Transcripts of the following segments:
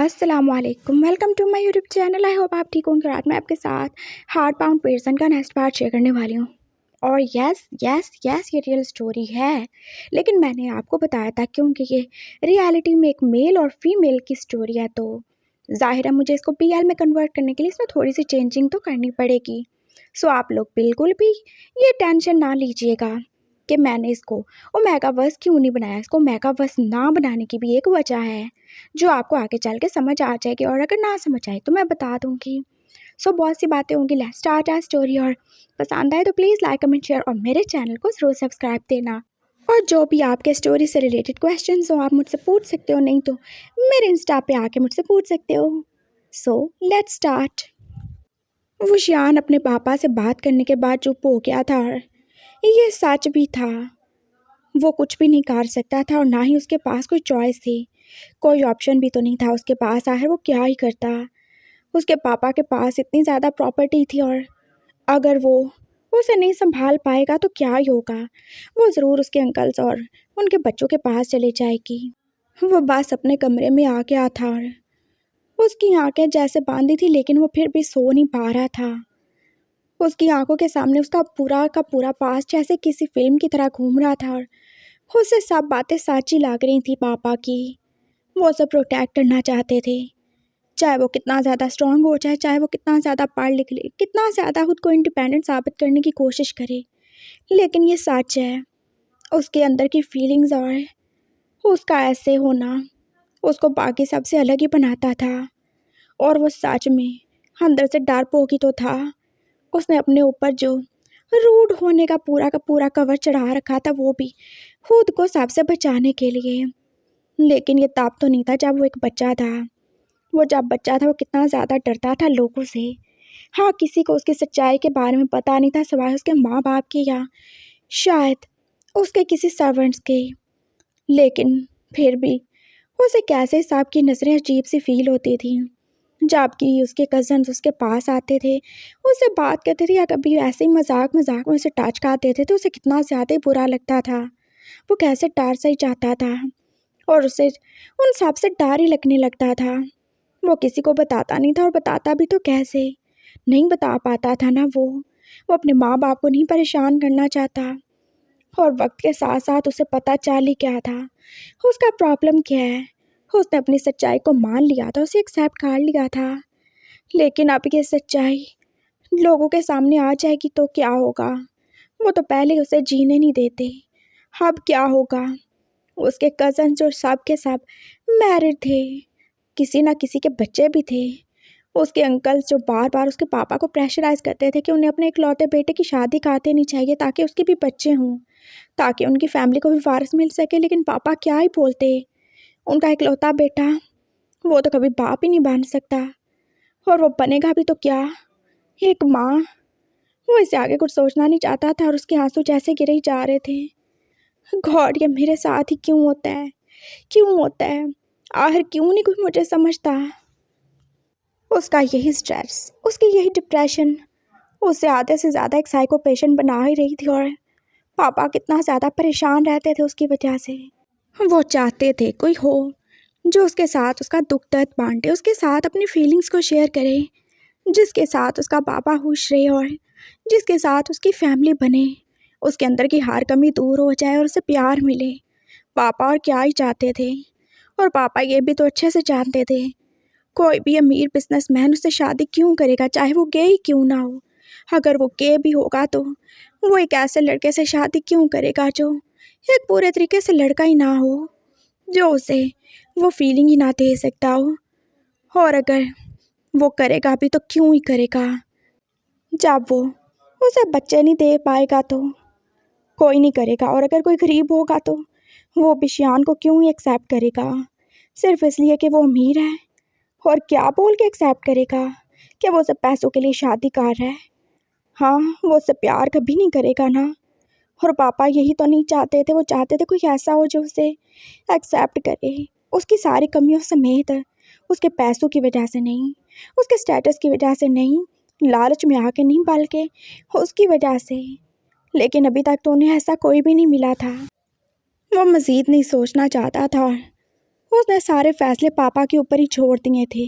अस्सलामुअलैकुम, welcome to my YouTube channel. I hope आप ठीक होंगे। आज मैं आपके साथ हार्ट पाउंड पर्सन का नेक्स्ट पार्ट शेयर करने वाली हूँ। और यस यस यस ये रियल स्टोरी है, लेकिन मैंने आपको बताया था क्योंकि ये रियलिटी में एक मेल और फीमेल की स्टोरी है, तो ज़ाहिर है मुझे इसको पीएल में कन्वर्ट करने के लिए इसमें थोड़ी सी चेंजिंग तो करनी पड़ेगी। सो आप लोग बिल्कुल भी ये टेंशन ना लीजिएगा कि मैंने इसको ओमेगावर्स क्यों नहीं बनाया। इसको ओमेगावर्स ना बनाने की भी एक वजह है जो आपको आगे चल के समझ आ जाएगी, और अगर ना समझ आए तो मैं बता दूंगी। सो बहुत सी बातें होंगी। Let's start our story. और पसंद आए तो प्लीज़ लाइक कमेंट शेयर और मेरे चैनल को ज़रूर सब्सक्राइब देना। और जो भी आपके स्टोरी से रिलेटेड क्वेश्चंस हो आप मुझसे पूछ सकते हो, नहीं तो मेरे इंस्टा पे आके मुझसे पूछ सकते हो। So let's start. वो शियान अपने पापा से बात करने के बाद चुप हो गया था, और ये सच भी था। वो कुछ भी नहीं कर सकता था और ना ही उसके पास कोई चॉइस थी। कोई ऑप्शन भी तो नहीं था उसके पास। आखिर वो क्या ही करता। उसके पापा के पास इतनी ज़्यादा प्रॉपर्टी थी, और अगर वो उसे नहीं संभाल पाएगा तो क्या ही होगा। वो ज़रूर उसके अंकल्स और उनके बच्चों के पास चले जाएगी। वो बस अपने कमरे में आ गया था, और उसकी आंखें जैसे बांधी थी, लेकिन वो फिर भी सो नहीं पा रहा था। उसकी आंखों के सामने उसका पूरा का पूरा पास्ट जैसे किसी फिल्म की तरह घूम रहा था, और उसे सब बातें सच्ची लग रही थी पापा की। वो उसे प्रोटेक्ट करना चाहते थे, चाहे वो कितना ज़्यादा स्ट्रांग हो जाए, चाहे वो कितना ज़्यादा पढ़ लिख ले, कितना ज़्यादा खुद को इंडिपेंडेंट साबित करने की कोशिश करे। लेकिन ये सच है, उसके अंदर की फीलिंग्स और उसका ऐसे होना उसको बाकी सबसे अलग ही बनाता था। और वो सच में अंदर से डरपोक ही तो था। उसने अपने ऊपर जो रूड होने का पूरा कवर चढ़ा रखा था, वो भी खुद को सबसे बचाने के लिए। लेकिन ये तब तो नहीं था जब वो एक बच्चा था। वो जब बच्चा था वो कितना ज़्यादा डरता था लोगों से। हाँ, किसी को उसकी सच्चाई के बारे में पता नहीं था सिवाय उसके माँ बाप के, या शायद उसके किसी सर्वेंट्स के। लेकिन फिर भी उसे कैसे सबकी नज़रें अजीब सी फील होती थी। जबकि उसके कज़न्स उसके पास आते थे, उससे बात करते थे, या कभी ऐसे ही मजाक मजाक में उसे टच कर देते थे, उसे कितना ज़्यादा ही बुरा लगता था। वो कैसे डर से ही जाता था, और उसे उन सब से डर ही लगने लगता था। वो किसी को बताता नहीं था, और बताता भी तो कैसे। नहीं बता पाता था ना। वो अपने माँ बाप को नहीं परेशान करना चाहता। और वक्त के साथ साथ उसे पता चल ही क्या था उसका प्रॉब्लम क्या है। उसने अपनी सच्चाई को मान लिया था, उसे एक्सेप्ट कर लिया था। लेकिन अब ये सच्चाई लोगों के सामने आ जाएगी तो क्या होगा। वो तो पहले उसे जीने नहीं देते, अब क्या होगा। उसके कज़न जो सब के सब मैरिड थे, किसी ना किसी के बच्चे भी थे। उसके अंकल जो बार बार उसके पापा को प्रेशराइज करते थे कि उन्हें अपने इकलौते बेटे की शादी कर देनी चाहिए ताकि उसके भी बच्चे हों, ताकि उनकी फैमिली को भी वारिस मिल सके। लेकिन पापा क्या ही बोलते, उनका इकलौता बेटा वो तो कभी बाप ही नहीं बन सकता, और वो बनेगा भी तो क्या, एक माँ। वो इससे आगे कुछ सोचना नहीं चाहता था, और उसके आंसू जैसे गिरे ही जा रहे थे। गॉड, ये मेरे साथ ही क्यों होता है, क्यों होता है, आखिर क्यों नहीं कोई मुझे समझता। उसका यही स्ट्रेस, उसकी यही डिप्रेशन उसे आधे से ज़्यादा एक साइको पेशेंट बना ही रही थी। और पापा कितना ज़्यादा परेशान रहते थे उसकी वजह से। वो चाहते थे कोई हो जो उसके साथ उसका दुख दर्द बांटे, उसके साथ अपनी फीलिंग्स को शेयर करे, जिसके साथ उसका पापा खुश रहे, और जिसके साथ उसकी फैमिली बने, उसके अंदर की हर कमी दूर हो जाए और उसे प्यार मिले। पापा और क्या ही चाहते थे। और पापा ये भी तो अच्छे से जानते थे, कोई भी अमीर बिजनेसमैन उससे शादी क्यों करेगा, चाहे वो गे ही क्यों ना हो। अगर वो गे भी होगा तो वो एक ऐसे लड़के से शादी क्यों करेगा जो एक पूरे तरीके से लड़का ही ना हो, जो उसे वो फीलिंग ही ना दे सकता हो। और अगर वो करेगा भी तो क्यों ही करेगा। जब वो उसे बच्चे नहीं दे पाएगा तो कोई नहीं करेगा, और अगर कोई गरीब होगा तो वो भी शियान को क्यों ही एक्सेप्ट करेगा, सिर्फ इसलिए कि वो अमीर है। और क्या बोल के एक्सेप्ट करेगा कि वो सब पैसों के लिए शादी कर रहा है। हाँ, वो उससे प्यार कभी नहीं करेगा ना। और पापा यही तो नहीं चाहते थे, वो चाहते थे कोई ऐसा हो जो उसे एक्सेप्ट करे, उसकी सारी कमियों समेत। उसके पैसों की वजह से नहीं, उसके स्टेटस की वजह से नहीं, लालच में आके नहीं, बल्कि उसकी वजह से। लेकिन अभी तक तो उन्हें ऐसा कोई भी नहीं मिला था। वो मज़ीद नहीं सोचना चाहता था, उसने सारे फैसले पापा के ऊपर ही छोड़ दिए थे।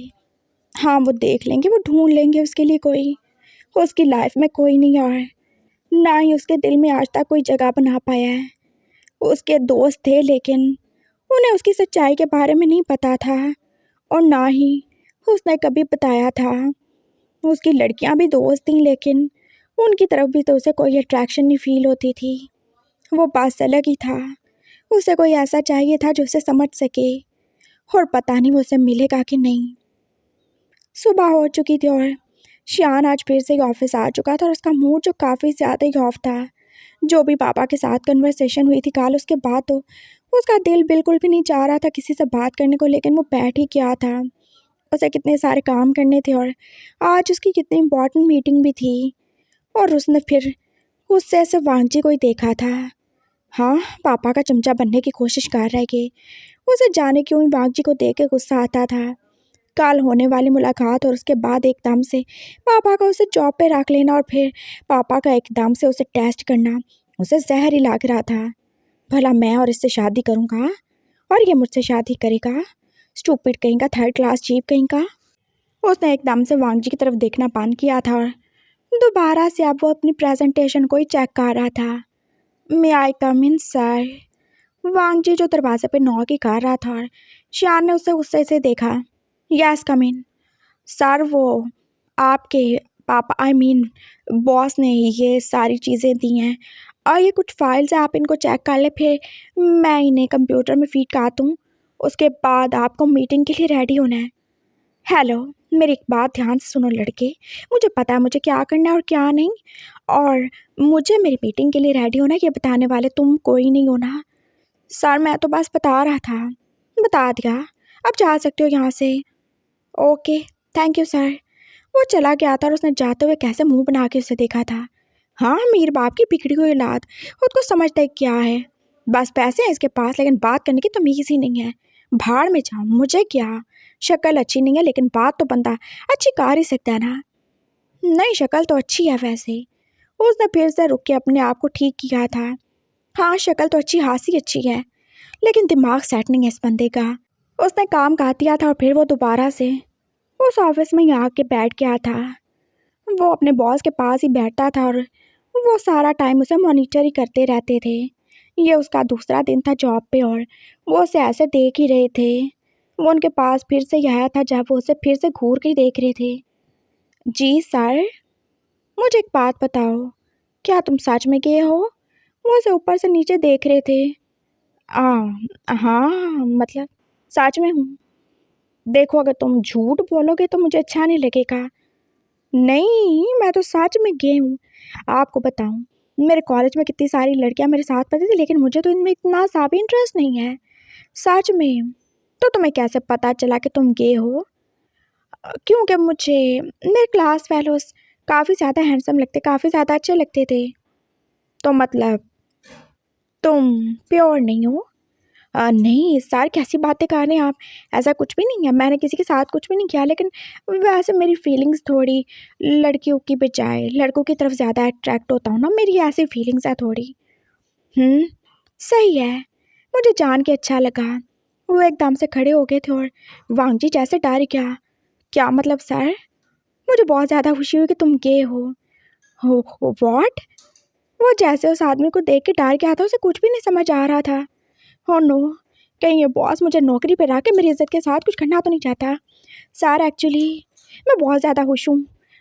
हाँ, वो देख लेंगे, वो ढूंढ लेंगे उसके लिए कोई। उसकी लाइफ में कोई नहीं और ना ही उसके दिल में आज तक कोई जगह बना पाया है। उसके दोस्त थे लेकिन उन्हें उसकी सच्चाई के बारे में नहीं पता था और ना ही उसने कभी बताया था। उसकी लड़कियां भी दोस्त थीं लेकिन उनकी तरफ भी तो उसे कोई अट्रैक्शन नहीं फील होती थी। वो बात अलग ही था। उसे कोई ऐसा चाहिए था जो उसे समझ सके और पता नहीं वो उसे मिलेगा कि नहीं। सुबह हो चुकी थी और शियान आज फिर से ऑफिस आ चुका था और उसका मूड जो काफ़ी ज़्यादा ही ऑफ था। जो भी पापा के साथ कन्वर्सेशन हुई थी कल, उसके बाद तो उसका दिल बिल्कुल भी नहीं चाह रहा था किसी से बात करने को, लेकिन वो बैठ ही क्या था। उसे कितने सारे काम करने थे और आज उसकी कितनी इम्पोर्टेंट मीटिंग भी थी और उसने फिर उससे ऐसे वांगजी को ही देखा था। हाँ, पापा का चमचा बनने की कोशिश कर रहा है कि उसे जाने क्यों ही वांगजी को देख के गुस्सा आता था। कल होने वाली मुलाकात और उसके बाद एकदम से पापा का उसे जॉब पे रख लेना और फिर पापा का एकदम से उसे टेस्ट करना उसे जहर ही लग रहा था। भला मैं और इससे शादी करूँगा और ये मुझसे शादी करेगा? स्टूपिड कहीं का, थर्ड क्लास चीप कहीं का। उसने एकदम से वांगजी की तरफ देखना बंद किया था और दोबारा से अब वो अपनी प्रेजेंटेशन को ही चेक कर रहा था। मे आई कम इन सर? वांगजी जो दरवाजे पे नॉक ही कर रहा था और श्यान ने उसे गुस्से से देखा। यस कम इन सर, वो आपके पापा बॉस ने ये सारी चीज़ें दी हैं और ये कुछ फाइल्स हैं, आप इनको चेक कर ले, फिर मैं इन्हें कंप्यूटर में फीड कर दूँ। उसके बाद आपको मीटिंग के लिए रेडी होना है। हेलो, मेरी एक बात ध्यान से सुनो लड़के, मुझे पता है मुझे क्या करना है और क्या नहीं, और मुझे मेरी मीटिंग के लिए रेडी होना है ये बताने वाले तुम कोई नहीं हो ना। सर मैं तो बस बता रहा था। बता दिया, अब जा सकते हो यहाँ से। Okay, thank you sir. वो चला गया था और उसने जाते हुए कैसे मुंह बना के उसे देखा था। हाँ, मीर बाप की बिगड़ी हुई औलाद, खुद को समझता है क्या है। बस पैसे हैं इसके पास लेकिन बात करने की तमीज़ ही नहीं है। भाड़ में जाओ, मुझे क्या। शक्ल अच्छी नहीं है लेकिन बात तो बंदा अच्छी कर ही सकता है ना। नहीं, शक्ल तो अच्छी है वैसे। उसने फिर से रुक के अपने आप को ठीक किया था। हाँ, शक्ल तो अच्छी, हासी अच्छी है, लेकिन दिमाग सेट नहीं है इस बंदे का। उसने काम कर दिया था और फिर वो दोबारा से उस ऑफिस में ही आके बैठ गया था। वो अपने बॉस के पास ही बैठता था और वो सारा टाइम उसे मॉनिटर ही करते रहते थे। ये उसका दूसरा दिन था जॉब पे और वो उसे ऐसे देख ही रहे थे। वो उनके पास फिर से ही आया था जब वो उसे फिर से घूर के ही देख रहे थे। जी सर, मुझे एक बात बताओ, क्या तुम सच में गए हो? वो उसे ऊपर से नीचे देख रहे थे। आ, हाँ, मतलब सच में हूँ। देखो, अगर तुम झूठ बोलोगे तो मुझे अच्छा नहीं लगेगा। नहीं, मैं तो सच में गई हूँ। आपको बताऊँ, मेरे कॉलेज में कितनी सारी लड़कियां मेरे साथ पढ़ती थी लेकिन मुझे तो इनमें इतना सा भी इंटरेस्ट नहीं है। सच में। तो तुम्हें कैसे पता चला कि तुम गए हो? क्योंकि मुझे मेरे क्लास फेलोज काफ़ी ज़्यादा हैंडसम लगते, काफ़ी ज़्यादा अच्छे लगते थे। तो मतलब तुम प्योर नहीं हो? नहीं सर, कैसी बातें कर रहे हैं आप? ऐसा कुछ भी नहीं है, मैंने किसी के साथ कुछ भी नहीं किया, लेकिन वैसे मेरी फीलिंग्स थोड़ी लड़कियों की बजाय लड़कों की तरफ ज़्यादा अट्रैक्ट होता हूँ ना, मेरी ऐसी फीलिंग्स है थोड़ी। सही है, मुझे जान के अच्छा लगा। वो एकदम से खड़े हो गए थे और वांगजी जैसे डर गया। क्या मतलब सर? मुझे बहुत ज़्यादा खुशी हुई कि तुम गए हो व्हाट? वो जैसे उस आदमी को देख के डर गया था, उसे कुछ भी नहीं समझ आ रहा था। ओह नो, कहीं ये बॉस मुझे नौकरी पे रख के मेरी इज्जत के साथ कुछ करना तो नहीं चाहता। सर एक्चुअली मैं बहुत ज़्यादा खुश हूँ।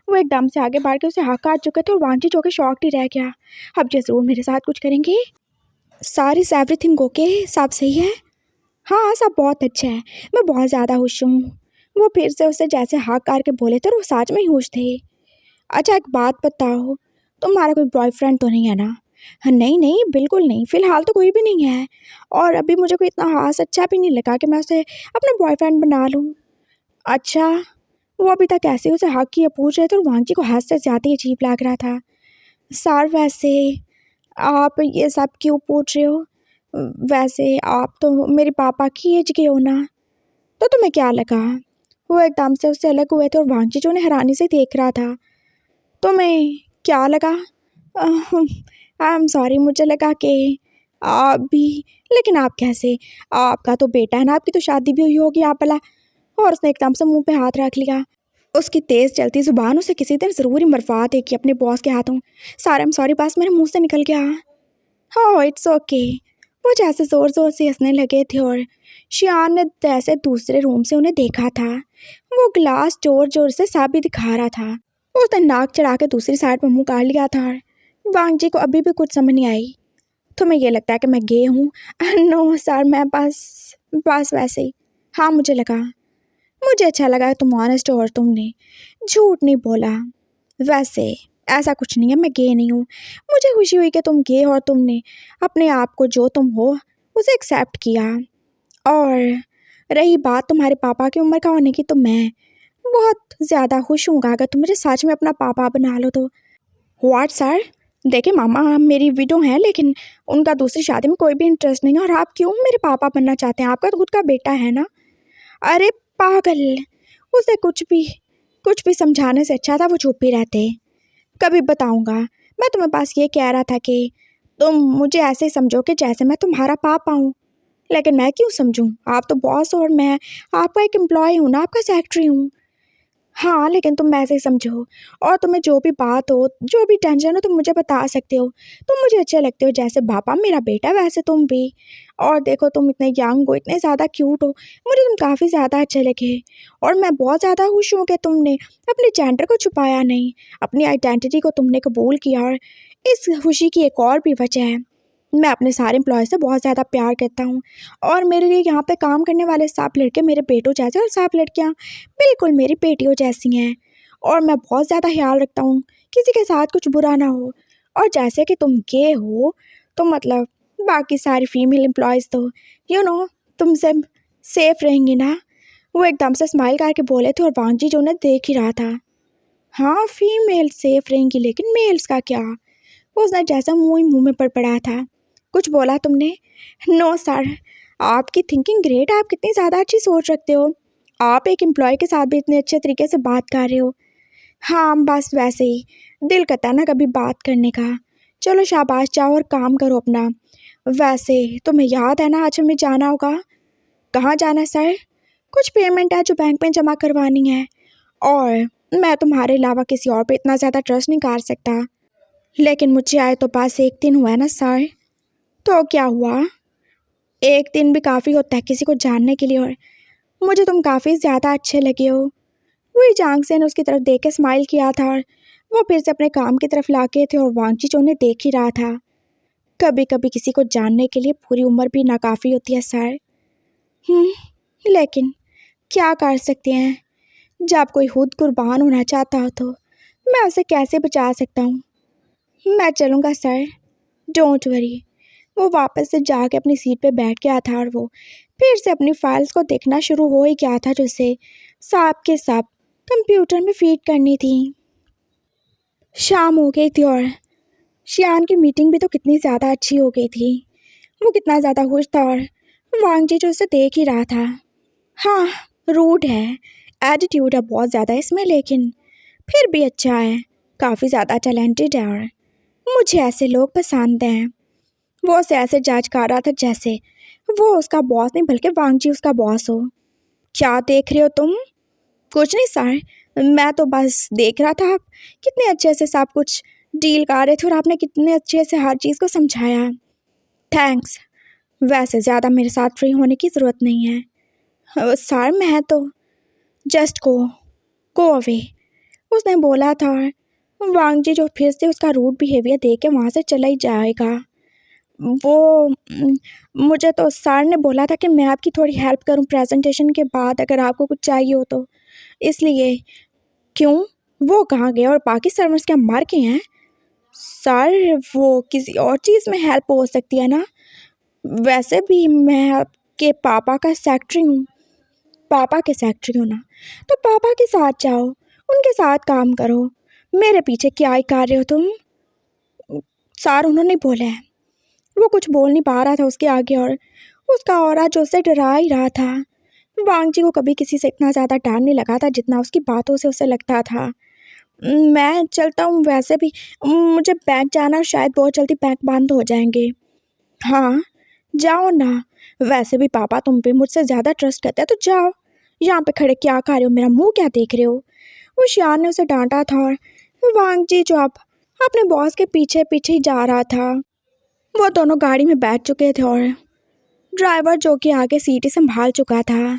वो एकदम से आगे बढ़ के उसे हाथ काट चुके थे और वांगजी जो के शॉक्ड ही रह गया। अब जैसे वो मेरे साथ कुछ करेंगे। Sir is everything okay? सब सही है? हाँ, सब बहुत अच्छा है, मैं बहुत ज़्यादा खुश हूँ। वो फिर से उसे जैसे हाथ काट के बोले थे और वो सच में ही खुश थे। अच्छा एक बात बताओ, तुम्हारा कोई बॉयफ्रेंड तो नहीं है ना? हाँ, नहीं नहीं, बिल्कुल नहीं, फ़िलहाल तो कोई भी नहीं है और अभी मुझे कोई इतना ख़ास अच्छा भी नहीं लगा कि मैं उसे अपना बॉयफ्रेंड बना लूँ। अच्छा, वो अभी तक ऐसे ही उसे हक किए पूछ रहे थे और वांगजी को हद से ज़्यादा ही अजीब लग रहा था। सर वैसे आप ये सब क्यों पूछ रहे हो? वैसे आप तो मेरे पापा की एज के हो ना, तो तुम्हें क्या लगा? वो एकदम से उससे अलग हुए थे और वांगजी जो उन्हें हैरानी से देख रहा था। तुम्हें क्या लगा? आई एम सॉरी, मुझे लगा कि आप भी? लेकिन आप कैसे? आपका तो बेटा है ना, आपकी तो शादी भी हुई होगी आप भला। और उसने एकदम से मुंह पे हाथ रख लिया। उसकी तेज चलती जुबान उसे किसी दिन ज़रूर ही मरवा देगी अपने बॉस के हाथों। सारा आई एम सॉरी बस मेरे मुंह से निकल गया। हाँ इट्स ओके। वो जैसे ज़ोर ज़ोर से हंसने लगे थे और शियान ने जैसे दूसरे रूम से उन्हें देखा था। वो गिलास जोर जोर से साफ भी दिखा रहा था। उसने नाक चढ़ा के दूसरी साइड पर मुंह काट लिया था। वांग जी को अभी भी कुछ समझ नहीं आई। तुम्हें ये लगता है कि मैं गे हूँ? नो सर, मैं बस बस वैसे ही। हाँ मुझे अच्छा लगा तुम ऑनेस्ट हो और तुमने झूठ नहीं बोला। वैसे ऐसा कुछ नहीं है, मैं गे नहीं हूँ। मुझे खुशी हुई कि तुम गे हो और तुमने अपने आप को जो तुम हो उसे एक्सेप्ट किया। और रही बात तुम्हारे पापा की उम्र का होने की, तो मैं बहुत ज़्यादा खुश हूँ अगर तुम मुझे सच में अपना पापा बना लो तो। What sir? देखिए मामा, मेरी विडो हैं लेकिन उनका दूसरी शादी में कोई भी इंटरेस्ट नहीं है, और आप क्यों मेरे पापा बनना चाहते हैं? आपका तो खुद का बेटा है ना। अरे पागल, उसे कुछ भी समझाने से अच्छा था वो चुप ही रहते। कभी बताऊंगा। मैं तुम्हें पास ये कह रहा था कि तुम मुझे ऐसे ही समझो कि जैसे मैं तुम्हारा पापा हूँ। लेकिन मैं क्यों समझूं? आप तो बॉस हो और मैं आपका एक एम्प्लॉय हूँ ना, आपका सेक्रेटरी हूँ। हाँ लेकिन तुम ऐसे ही समझो। और तुम्हें जो भी बात हो, जो भी टेंशन हो, तुम मुझे बता सकते हो। तुम मुझे अच्छे लगते हो, जैसे पापा मेरा बेटा वैसे तुम भी। और देखो तुम इतने यंग हो, इतने ज़्यादा क्यूट हो, मुझे तुम काफ़ी ज़्यादा अच्छे लगे। और मैं बहुत ज़्यादा खुश हूँ कि तुमने अपने जेंडर को छुपाया नहीं, अपनी आइडेंटिटी को तुमने कबूल किया। और इस खुशी की एक और भी वजह है, मैं अपने सारे एम्प्लॉय से बहुत ज़्यादा प्यार करता हूँ। और मेरे लिए यहाँ पे काम करने वाले सब लड़के मेरे बेटों जैसे और सब लड़कियाँ बिल्कुल मेरी बेटियों जैसी हैं। और मैं बहुत ज़्यादा ख्याल रखता हूँ किसी के साथ कुछ बुरा ना हो। और जैसे कि तुम गे हो तो मतलब बाकी सारी फीमेल एम्प्लॉयज़ तो तुमसे सेफ रहेंगी ना। वो एकदम से स्माइल करके बोले थे और वांग जी जो उन्हें देख ही रहा था। हाँ फीमेल सेफ रहेंगी, लेकिन मेल्स का क्या? उसने जैसा मुंह ही मुंह में पड़ा था। कुछ बोला तुमने? नो सर, आपकी थिंकिंग ग्रेट, आप कितनी ज़्यादा अच्छी सोच रखते हो। आप एक एम्प्लॉय के साथ भी इतने अच्छे तरीके से बात कर रहे हो। हाँ बस वैसे ही दिल करता ना कभी बात करने का। चलो शाबाश, जाओ और काम करो अपना। वैसे तुम्हें याद है ना आज हमें जाना होगा। कहाँ जाना है सर? कुछ पेमेंट है जो बैंक में जमा करवानी है। और मैं तुम्हारे अलावा किसी और पे इतना ज़्यादा ट्रस्ट नहीं कर सकता। लेकिन मुझे आए तो पास एक दिन हुआ है ना सर। तो क्या हुआ? एक दिन भी काफ़ी होता है किसी को जानने के लिए। और मुझे तुम काफ़ी ज़्यादा अच्छे लगे हो। वही जांग से ने उसकी तरफ देख के स्माइल किया था और वो फिर से अपने काम की तरफ लाके थे और वांगची जो उन्हें देख ही रहा था। कभी कभी किसी को जानने के लिए पूरी उम्र भी नाकाफ़ी होती है सर। लेकिन क्या कर सकते हैं, जब कोई खुद कुर्बान होना चाहता हो तो मैं उसे कैसे बचा सकता हूँ। मैं चलूँगा सर, डोंट वरी। वो वापस से जाके अपनी सीट पे बैठ गया था और वो फिर से अपनी फाइल्स को देखना शुरू हो ही गया था जो उसे साफ के साफ कंप्यूटर में फीड करनी थी। शाम हो गई थी और शियान की मीटिंग भी तो कितनी ज़्यादा अच्छी हो गई थी। वो कितना ज़्यादा खुश था और वांग जी जो उसे देख ही रहा था। हाँ रूड है, एटीट्यूड है बहुत ज़्यादा इसमें, लेकिन फिर भी अच्छा है, काफ़ी ज़्यादा टैलेंटेड है और मुझे ऐसे लोग पसंद हैं। वो उसे ऐसे जज कर रहा था जैसे वो उसका बॉस नहीं बल्कि वांग जी उसका बॉस हो। क्या देख रहे हो तुम? कुछ नहीं सर, मैं तो बस देख रहा था आप कितने अच्छे से सब कुछ डील कर रहे थे और आपने कितने अच्छे से हर चीज़ को समझाया। थैंक्स। वैसे ज़्यादा मेरे साथ फ्री होने की ज़रूरत नहीं है। सर मैं तो जस्ट गो अवे, उसने बोला था। वांग जी जो फिर से उसका रूड बिहेवियर देख के वहाँ से चला ही जाएगा। वो मुझे तो सर ने बोला था कि मैं आपकी थोड़ी हेल्प करूं प्रेजेंटेशन के बाद, अगर आपको कुछ चाहिए हो तो, इसलिए। क्यों? वो कहाँ गए और बाकी सर्वर्स क्या मर गए हैं? सर वो किसी और चीज़ में हेल्प हो सकती है ना। वैसे भी मैं आपके पापा का सेक्रेटरी हूँ। पापा के सेक्रेटरी हो ना, तो पापा के साथ जाओ, उनके साथ काम करो। मेरे पीछे क्या ही कर रहे हो तुम? सर उन्होंने बोला है। वो कुछ बोल नहीं पा रहा था उसके आगे और उसका ऑरा जो उसे डरा ही रहा था। वांग जी को कभी किसी से इतना ज़्यादा डर नहीं लगा था जितना उसकी बातों से उसे लगता था। मैं चलता हूँ, वैसे भी मुझे बैंक जाना और शायद बहुत जल्दी बैंक बंद हो जाएंगे। हाँ, जाओ ना। वैसे भी पापा तुम पे मुझसे ज़्यादा ट्रस्ट करते हैं, तो जाओ। यहाँ पे खड़े क्या कर रहे हो? मेरा मुंह क्या देख रहे हो? वो शियान ने उसे डांटा था और वांगजी जो अब अपने बॉस के पीछे पीछे ही जा रहा था। वो दोनों गाड़ी में बैठ चुके थे और ड्राइवर जो कि आगे सीट ही संभाल चुका था।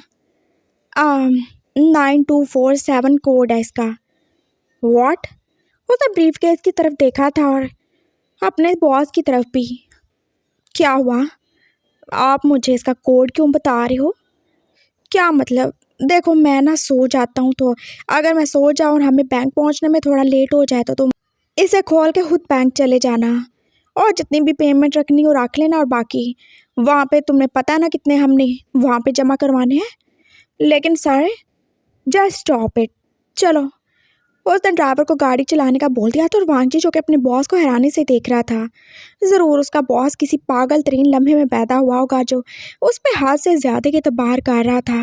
9247 कोड है इसका। वॉट? उसने ब्रीफ केस की तरफ देखा था और अपने बॉस की तरफ भी। क्या हुआ? आप मुझे इसका कोड क्यों बता रहे हो? क्या मतलब? देखो मैं ना सो जाता हूँ, तो अगर मैं सो जाऊँ और हमें बैंक पहुँचने में थोड़ा लेट हो जाए तो तुम इसे खोल के खुद बैंक चले जाना और जितनी भी पेमेंट रखनी हो रख लेना, और बाकी वहाँ पे तुम्हें पता है ना कितने हमने वहाँ पे जमा करवाने हैं। लेकिन सर, जस्ट स्टॉप इट। चलो। उसने ड्राइवर को गाड़ी चलाने का बोल दिया था और वांगजी जो कि अपने बॉस को हैरानी से देख रहा था। ज़रूर उसका बॉस किसी पागल तरीन लम्हे में पैदा हुआ होगा जो उस पर हाथ से ज़्यादा के तबार कर रहा था,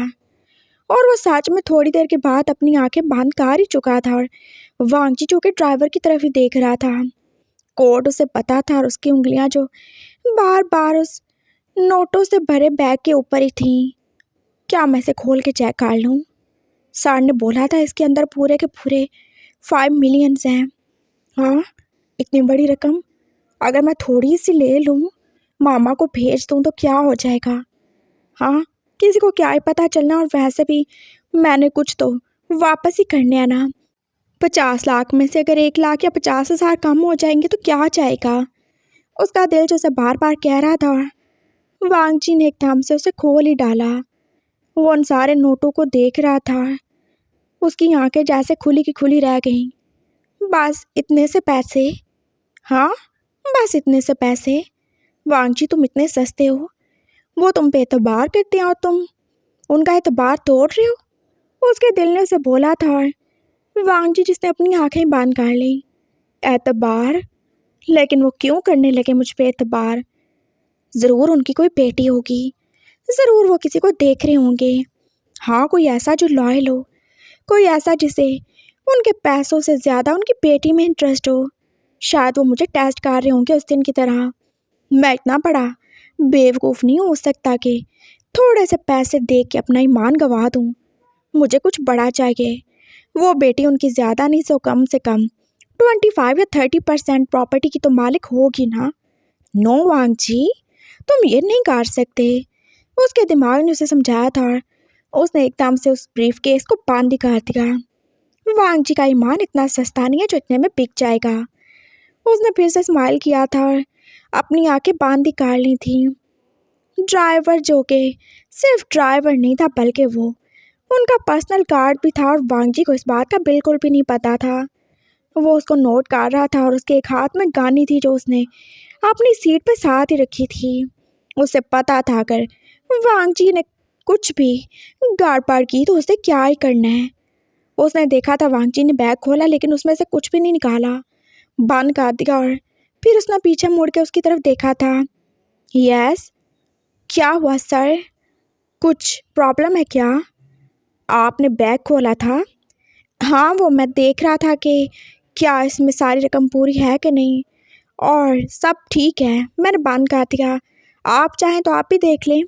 और वो सच में थोड़ी देर के बाद अपनी आंखें बंद कर ही चुका था और वांगजी जो कि ड्राइवर की तरफ ही देख रहा था। कोड उसे पता था और उसकी उंगलियां जो बार बार उस नोटों से भरे बैग के ऊपर ही थीं। क्या मैं इसे खोल के चेक कर लूँ? सर ने बोला था इसके अंदर पूरे के पूरे 5 मिलियंस हैं। हाँ, इतनी बड़ी रकम अगर मैं थोड़ी सी ले लूँ, मामा को भेज दूँ तो क्या हो जाएगा? हाँ, किसी को क्या ही पता चलना, और वैसे भी मैंने कुछ तो वापस ही करने हैं ना। 50 लाख में से अगर 1 लाख या 50,000 कम हो जाएंगे तो क्या जाएगा? उसका दिल जो उसे बार बार कह रहा था। वांगजी ने एकदम से उसे खोल ही डाला। वो उन सारे नोटों को देख रहा था। उसकी आंखें जैसे खुली की खुली रह गईं। बस इतने से पैसे? हाँ, बस इतने से पैसे? वांगजी तुम इतने सस्ते हो, वो तुम पे एतबार करते हैं और तुम उनका एतबार तोड़ रहे हो। उसके दिल ने उसे बोला था और वांगजी जिसने अपनी आंखें बंद कर ली। एतबार? लेकिन वो क्यों करने लगे मुझ पे एतबार? ज़रूर उनकी कोई बेटी होगी, ज़रूर वो किसी को देख रहे होंगे। हाँ, कोई ऐसा जो लॉयल हो, कोई ऐसा जिसे उनके पैसों से ज़्यादा उनकी बेटी में इंटरेस्ट हो। शायद वो मुझे टेस्ट कर रहे होंगे उस दिन की तरह। मैं इतना बड़ा बेवकूफ़ नहीं हो सकता कि थोड़े से पैसे दे के अपना ईमान गंवा दूँ। मुझे कुछ बड़ा चाहिए। वो बेटी उनकी ज़्यादा नहीं सो कम से कम 25 या 30% प्रॉपर्टी की तो मालिक होगी ना। नो वांगजी, तुम ये नहीं कर सकते। उसके दिमाग ने उसे समझाया था और उसने एकदम से उस ब्रीफ केस को बंद ही कर दिया। वांगजी का ईमान इतना सस्ता नहीं है जो इतने में बिक जाएगा। उसने फिर से स्माइल किया था और अपनी आंखें बंद ही कर ली थी। ड्राइवर जो कि सिर्फ ड्राइवर नहीं था बल्कि वो उनका पर्सनल कार्ड भी था, और वांगजी को इस बात का बिल्कुल भी नहीं पता था। वो उसको नोट कर रहा था और उसके एक हाथ में गानी थी जो उसने अपनी सीट पे साथ ही रखी थी। उसे पता था अगर वांगजी ने कुछ भी गड़बड़ की तो उसे क्या ही करना है। उसने देखा था वांगजी ने बैग खोला लेकिन उसमें से कुछ भी नहीं निकाला, बंद कर दिया, और फिर उसने पीछे मुड़ के उसकी तरफ देखा था। यस, क्या हुआ सर? कुछ प्रॉब्लम है क्या? आपने बैग खोला था? हाँ, वो मैं देख रहा था कि क्या इसमें सारी रकम पूरी है कि नहीं, और सब ठीक है, मैंने बंद कर दिया। आप चाहें तो आप भी देख लें।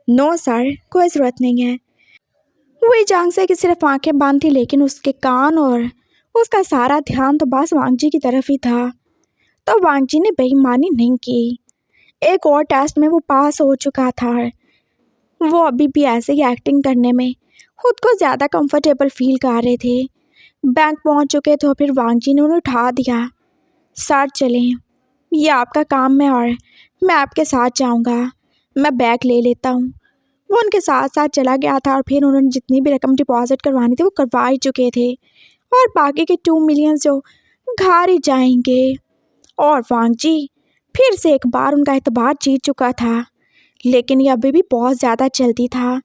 नो सर, कोई ज़रूरत नहीं है। वही जांग से कि सिर्फ आंखें बंद थी लेकिन उसके कान और उसका सारा ध्यान तो बस वांगजी की तरफ ही था। तो वांगजी ने बेईमानी नहीं की। एक और टेस्ट में वो पास हो चुका था। वो अभी भी ऐसे ही एक्टिंग करने में खुद को ज़्यादा कंफर्टेबल फील कर रहे थे। बैंक पहुंच चुके थे और फिर वांगजी ने उन्हें उठा दिया। सर चलें, ये आपका काम है और मैं आपके साथ जाऊंगा। मैं बैग ले लेता हूँ। वो उनके साथ साथ चला गया था और फिर उन्होंने जितनी भी रकम डिपॉजिट करवानी थी वो करवा ही चुके थे, और बाकी के 2 मिलियन जो घर ही जाएंगे। और वांगजी फिर से एक बार उनका एतबार जीत चुका था, लेकिन ये अभी भी बहुत ज़्यादा चलती था।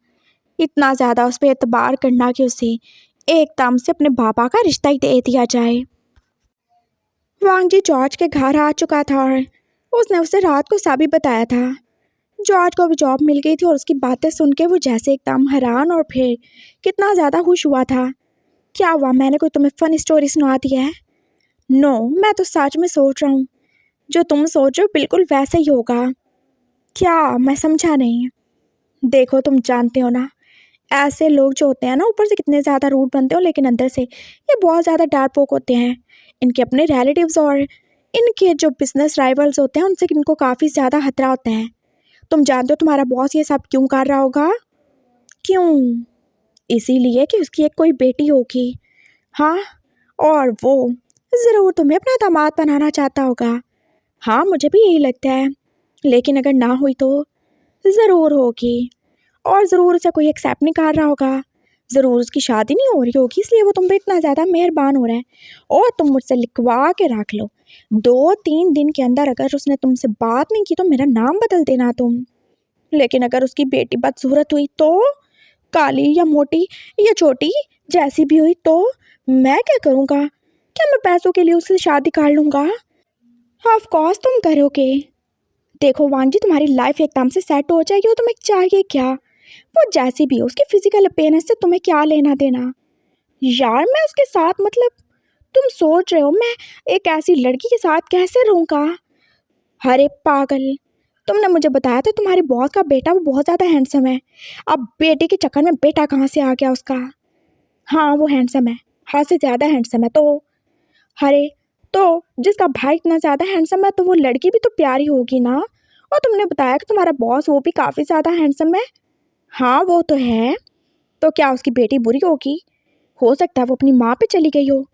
इतना ज़्यादा उस पर एतबार करना कि उसे एकदम से अपने पापा का रिश्ता ही दे दिया जाए। वांगजी जॉर्ज के घर आ चुका था और उसने उसे रात को सब ही बताया था। जॉर्ज को भी जॉब मिल गई थी और उसकी बातें सुन के वो जैसे एकदम हैरान और फिर कितना ज़्यादा खुश हुआ था। क्या हुआ, मैंने कोई तुम्हें फ़न स्टोरी सुना दी है? नो, मैं तो सच में सोच रहा हूँ जो तुम सोच रहे हो बिल्कुल वैसा ही होगा। क्या? मैं समझा नहीं। देखो तुम जानते हो ना, ऐसे लोग जो होते हैं ना ऊपर से कितने ज़्यादा रूड बनते हो लेकिन अंदर से ये बहुत ज़्यादा डरपोक होते हैं। इनके अपने रिलेटिव्स और इनके जो बिजनेस राइवल्स होते हैं उनसे इनको काफ़ी ज़्यादा खतरा होता है। तुम जानते हो तुम्हारा बॉस ये सब क्यों कर रहा होगा? क्यों? इसीलिए कि उसकी एक कोई बेटी होगी। हाँ, और वो ज़रूर तुम्हें अपना दामाद बनाना चाहता होगा। हाँ, मुझे भी यही लगता है। लेकिन अगर ना हुई तो ज़रूर होगी, और ज़रूर उसे कोई एक्सेप्ट नहीं कर रहा होगा। ज़रूर उसकी शादी नहीं हो रही होगी इसलिए वो तुम पे इतना ज़्यादा मेहरबान हो रहा है। और तुम मुझसे लिखवा के रख लो, 2-3 दिन के अंदर अगर उसने तुमसे बात नहीं की तो मेरा नाम बदल देना तुम। लेकिन अगर उसकी बेटी बदसूरत हुई तो, काली या मोटी या छोटी जैसी भी हुई तो मैं क्या करूँगा? क्या मैं पैसों के लिए उससे शादी कर लूँगा? ऑफ कोर्स तुम करोगे। देखो वांग जी, तुम्हारी लाइफ एकदम से सेट हो जाएगी और तुम्हें चाहिए क्या? वो जैसी भी हो, उसकी फिजिकल अपीयरेंस से तुम्हें क्या लेना देना? यार मैं उसके साथ मतलब, तुम सोच रहे हो मैं एक ऐसी लड़की के साथ कैसे रहूँगा? अरे पागल, तुमने मुझे बताया था तुम्हारे बॉस का बेटा वो बहुत ज़्यादा हैंडसम है। अब बेटे के चक्कर में बेटा कहाँ से आ गया उसका? हाँ वो हैंडसम है, हाँ से ज़्यादा हैंडसम है तो। अरे, तो जिसका भाई इतना ज़्यादा हैंडसम है तो वो लड़की भी तो प्यारी होगी ना। और तुमने बताया कि तुम्हारा बॉस वो भी काफ़ी ज़्यादा हैंडसम है। हाँ वो तो है। तो क्या उसकी बेटी बुरी होगी? हो सकता है वो अपनी माँ पे चली गई हो।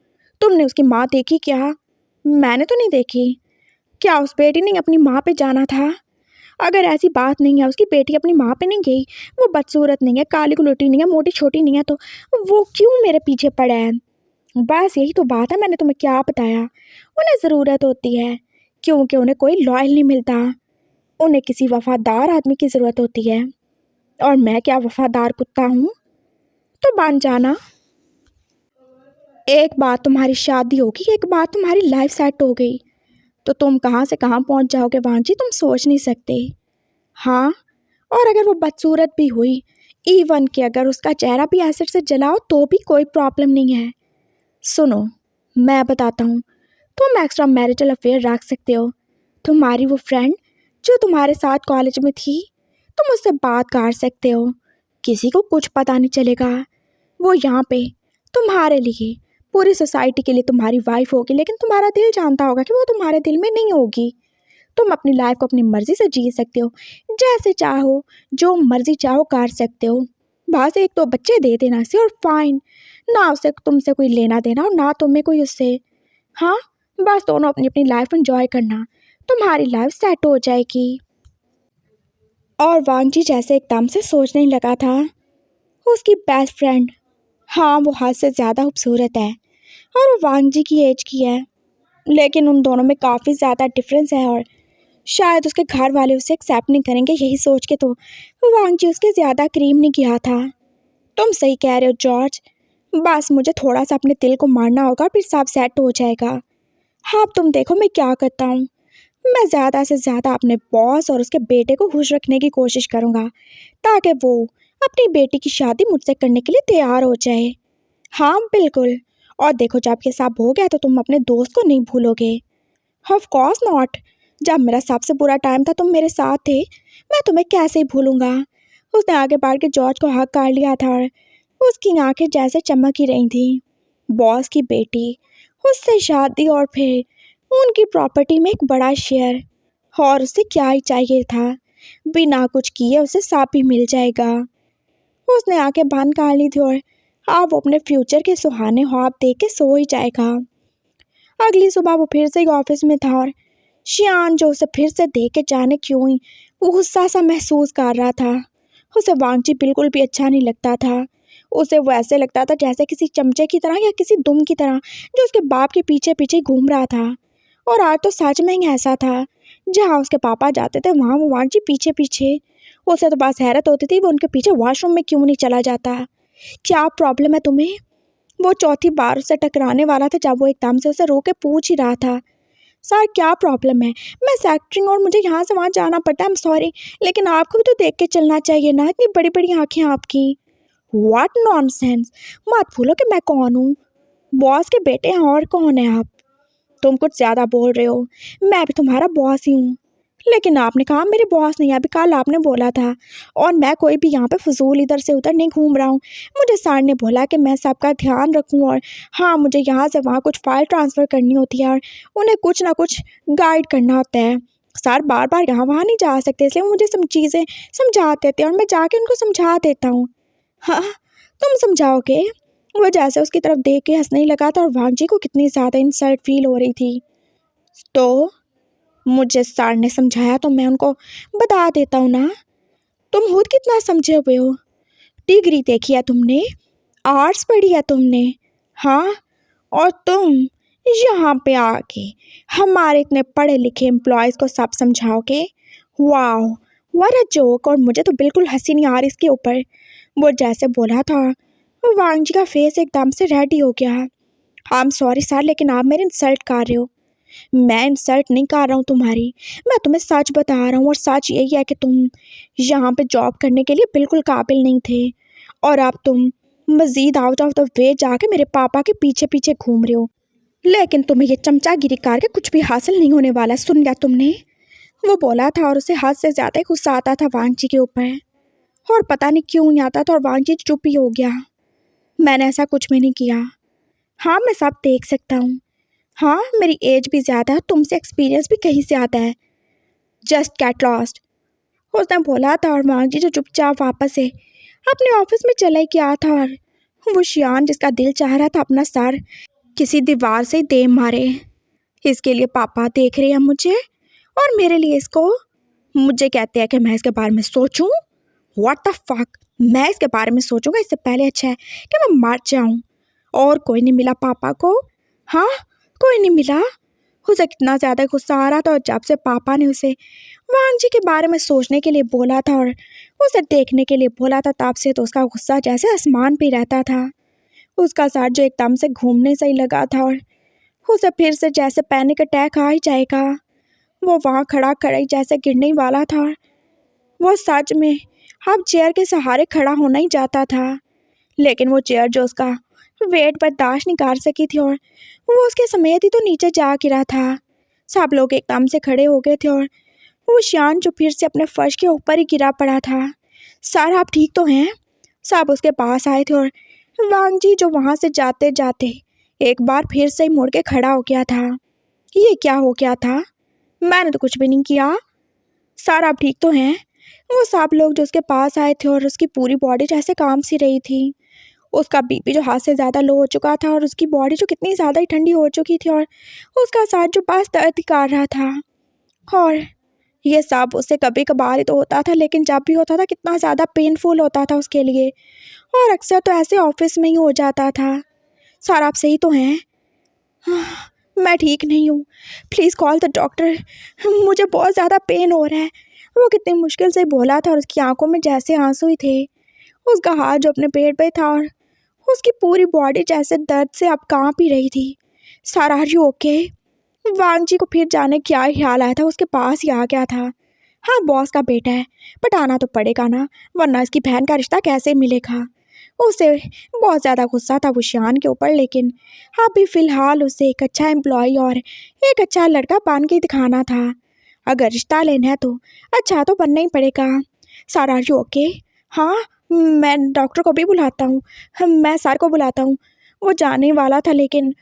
तुमने उसकी माँ देखी क्या? मैंने तो नहीं देखी। क्या उस बेटी ने अपनी माँ पे जाना था? अगर ऐसी बात नहीं है, उसकी बेटी अपनी माँ पे नहीं गई, वो बदसूरत नहीं है, काली गुलोटी नहीं है, मोटी छोटी नहीं है, तो वो क्यों मेरे पीछे पड़ा है? बस यही तो बात है, मैंने तुम्हें क्या बताया। उन्हें ज़रूरत होती है क्योंकि उन्हें कोई लॉयल नहीं मिलता। उन्हें किसी वफादार आदमी की ज़रूरत होती है। और मैं क्या वफादार कुत्ता हूँ? तो बन जाना। एक बार तुम्हारी शादी होगी, एक बार तुम्हारी लाइफ सेट हो गई, तो तुम कहाँ से कहाँ पहुँच जाओगे वांजी, तुम सोच नहीं सकते। हाँ, और अगर वो बदसूरत भी हुई, इवन कि अगर उसका चेहरा भी एसिड से जलाओ तो भी कोई प्रॉब्लम नहीं है। सुनो, मैं बताता हूँ, तुम एक्स्ट्रा मैरिटल अफेयर रख सकते हो। तुम्हारी वो फ्रेंड जो तुम्हारे साथ कॉलेज में थी, तुम उससे बात कर सकते हो, किसी को कुछ पता नहीं चलेगा। वो यहाँ पे तुम्हारे लिए, पूरी सोसाइटी के लिए तुम्हारी वाइफ होगी, लेकिन तुम्हारा दिल जानता होगा कि वो तुम्हारे दिल में नहीं होगी। तुम अपनी लाइफ को अपनी मर्जी से जी सकते हो, जैसे चाहो, जो मर्जी चाहो कर सकते हो। बस एक दो बच्चे दे देना से और फाइन, ना उसे तुमसे कोई लेना देना और ना तुम्हें कोई उससे। हाँ, बस दोनों अपनी अपनी लाइफ एंजॉय करना, तुम्हारी लाइफ सेट हो जाएगी। और वांगजी जैसे एकदम से सोचने लगा था, उसकी बेस्ट फ्रेंड, हाँ वो हद से ज़्यादा खूबसूरत है और वो वांगजी की एज की है, लेकिन उन दोनों में काफ़ी ज़्यादा डिफरेंस है और शायद उसके घर वाले उसे एक्सेप्ट नहीं करेंगे, यही सोच के तो वांगजी उसके ज़्यादा करीब नहीं किया था। तुम सही कह रहे हो जॉर्ज, बस मुझे थोड़ा सा अपने दिल को मारना होगा फिर सब सेट हो जाएगा। हाँ अब तुम देखो मैं क्या करता हूँ, मैं ज़्यादा से ज़्यादा अपने बॉस और उसके बेटे को खुश रखने की कोशिश करूँगा ताकि वो अपनी बेटी की शादी मुझसे करने के लिए तैयार हो जाए। हाँ बिल्कुल। और देखो जब ये सब हो गया तो तुम अपने दोस्त को नहीं भूलोगे। Of course not. जब मेरा सबसे बुरा टाइम था तुम मेरे साथ थे, मैं तुम्हें कैसे ही भूलूंगा। उसने आगे बढ़ के जॉर्ज को हक कर लिया था और उसकी आंखें जैसे चमक ही रही थी। बॉस की बेटी, उससे शादी और फिर उनकी प्रॉपर्टी में एक बड़ा शेयर, और उसे क्या ही चाहिए था, बिना कुछ किए उसे सब भी मिल जाएगा। उसने आंखें बंद कर ली थी और अब वो अपने फ्यूचर के सुहाने ख्वाब देख के सो ही जाएगा। अगली सुबह वो फिर से ऑफिस में था और शियान जो उसे फिर से देख के जाने क्यों ही वो गुस्सा सा महसूस कर रहा था। उसे वांगजी बिल्कुल भी अच्छा नहीं लगता था। उसे वो ऐसे लगता था जैसे किसी चमचे की तरह या किसी दुम की तरह जो उसके बाप के पीछे पीछे घूम रहा था। और आज तो सच में ही ऐसा था, जहाँ उसके पापा जाते थे वहाँ वो वांगजी पीछे पीछे। उसे तो बस हैरत होती थी वो उनके पीछे वॉशरूम में क्यों नहीं चला जाता। क्या प्रॉब्लम है तुम्हें? वो चौथी बार उससे टकराने वाला था जब वो एकदम से उसे रो के पूछ ही रहा था, सर क्या प्रॉब्लम है? मैं सेक्टरिंग और मुझे यहाँ से वहाँ जाना पड़ता है, आई एम सॉरी, लेकिन आपको भी तो देख के चलना चाहिए ना, इतनी बड़ी बड़ी आँखें आपकी। व्हाट नॉनसेंस, मत भूलो कि मैं कौन हूँ, बॉस के बेटे हैं और कौन है आप? तुम कुछ ज़्यादा बोल रहे हो, मैं भी तुम्हारा बॉस ही हूँ। लेकिन आपने कहा मेरे बॉस नहीं है, अभी कल आपने बोला था। और मैं कोई भी यहाँ पे फजूल इधर से उधर नहीं घूम रहा हूँ। मुझे सर ने बोला कि मैं सबका ध्यान रखूँ, और हाँ, मुझे यहाँ से वहाँ कुछ फ़ाइल ट्रांसफ़र करनी होती है और उन्हें कुछ ना कुछ गाइड करना होता है। सर बार बार यहाँ वहाँ नहीं जा सकते, इसलिए मुझे सब चीज़ें समझा देते हैं और मैं जाके उनको समझा देता हूँ। हाँ, तुम समझाओगे? वो जैसे उसकी तरफ देख के हंसने लगा था और वांगजी को कितनी ज़्यादा इंसल्ट फील हो रही थी। तो मुझे सर ने समझाया तो मैं उनको बता देता हूँ ना। तुम खुद कितना समझे हुए हो? डिग्री देखी है तुमने? आर्ट्स पढ़ी है तुमने? हाँ, और तुम यहाँ पे आके हमारे इतने पढ़े लिखे एम्प्लॉयज़ को सब समझाओगे? Wow, what a joke. और मुझे तो बिल्कुल हंसी नहीं आ रही इसके ऊपर। वो जैसे बोला था, वांगजी का फेस एकदम से रेडी हो गया। आई एम सॉरी सर, लेकिन आप मेरे इंसल्ट कर रहे हो। मैं इंसल्ट नहीं कर रहा हूँ तुम्हारी, मैं तुम्हें सच बता रहा हूँ, और सच यही है कि तुम यहाँ पे जॉब करने के लिए बिल्कुल काबिल नहीं थे, और अब तुम मज़ीद आउट ऑफ द वे जाके मेरे पापा के पीछे पीछे घूम रहे हो। लेकिन तुम्हें ये चमचागिरी करके कुछ भी हासिल नहीं होने वाला, सुन लिया तुमने? वो बोला था और उसे हद से ज़्यादा गुस्सा आता था वांगजी के ऊपर, और पता नहीं क्यों नहीं आता था, और वांगजी चुप ही हो गया। मैंने ऐसा कुछ भी नहीं किया। हाँ, मैं सब देख सकता हूँ। हाँ, मेरी एज भी ज़्यादा है, तुमसे एक्सपीरियंस भी कहीं ज़्यादा है। जस्ट गेट लॉस्ट, उसने बोला था, और वांगजी जो चुपचाप वापस से अपने ऑफिस में चला ही गया था। और वो शियान जिसका दिल चाह रहा था अपना सर किसी दीवार से दे मारे, इसके लिए पापा देख रहे हैं मुझे, और मेरे लिए इसको, मुझे कहते हैं कि मैं इसके बारे में सोचूं। व्हाट द फक, मैं इसके बारे में सोचूंगा? इससे पहले अच्छा है कि मैं मर जाऊं। और कोई नहीं मिला पापा को? हाँ, कोई नहीं मिला। उसे कितना ज़्यादा गुस्सा आ रहा था, और जब से पापा ने उसे वांगजी के बारे में सोचने के लिए बोला था और उसे देखने के लिए बोला था, तब से तो उसका गुस्सा जैसे आसमान पे रहता था। उसका सर जो एकदम से घूमने से ही लगा था, और उसे फिर से जैसे पैनिक अटैक आ ही जाएगा। वो वहाँ खड़ा खड़ा ही जैसे गिरने ही वाला था, और वो सच में अब चेयर के सहारे खड़ा होना ही चाहता था, लेकिन वो चेयर जो उसका वेट बर्दाश्त नहीं कर सकी थी, और वो उसके समेत ही तो नीचे जा गिरा था। सब लोग एकदम से खड़े हो गए थे, और वो शियान जो फिर से अपने फर्श के ऊपर ही गिरा पड़ा था। सर आप ठीक तो हैं? सब उसके पास आए थे, और वांगजी जो वहाँ से जाते जाते एक बार फिर से ही मुड़ के खड़ा हो गया था। ये क्या हो गया था? मैंने तो कुछ भी नहीं किया। सर आप ठीक तो हैं? वो सब लोग जो उसके पास आए थे, और उसकी पूरी बॉडी जैसे काम सी रही थी। उसका बीपी जो हाथ से ज़्यादा लो हो चुका था, और उसकी बॉडी जो कितनी ज़्यादा ही ठंडी हो चुकी थी, और उसका साथ जो पास दर्द कर रहा था। और ये सब उससे कभी कभार ही तो होता था, लेकिन जब भी होता था कितना ज़्यादा पेनफुल होता था उसके लिए, और अक्सर तो ऐसे ऑफिस में ही हो जाता था। सर आप सही तो हैं? मैं ठीक नहीं हूँ, प्लीज़ कॉल द डॉक्टर, मुझे बहुत ज़्यादा पेन हो रहा है। वो कितनी मुश्किल से बोला था, और उसकी आंखों में जैसे आंसू ही थे। उसका हाथ जो अपने पेट पे था, और उसकी पूरी बॉडी जैसे दर्द से अब कांप ही रही थी। Sir are you okay? Wangji को फिर जाने क्या ख्याल आया था, उसके पास ही आ गया था। हाँ, बॉस का बेटा है, बट आना तो पड़ेगा ना, वरना इसकी बहन का रिश्ता कैसे मिलेगा। उसे बहुत ज़्यादा गुस्सा था वो शियान के ऊपर, लेकिन अभी फ़िलहाल उसे एक अच्छा एम्प्लॉय और एक अच्छा लड़का बन के दिखाना था। अगर रिश्ता लेना है तो अच्छा तो बनना ही पड़ेगा। Sir are you okay? हाँ, मैं डॉक्टर को भी बुलाता हूँ, मैं सर को बुलाता हूँ। वो जाने वाला था, लेकिन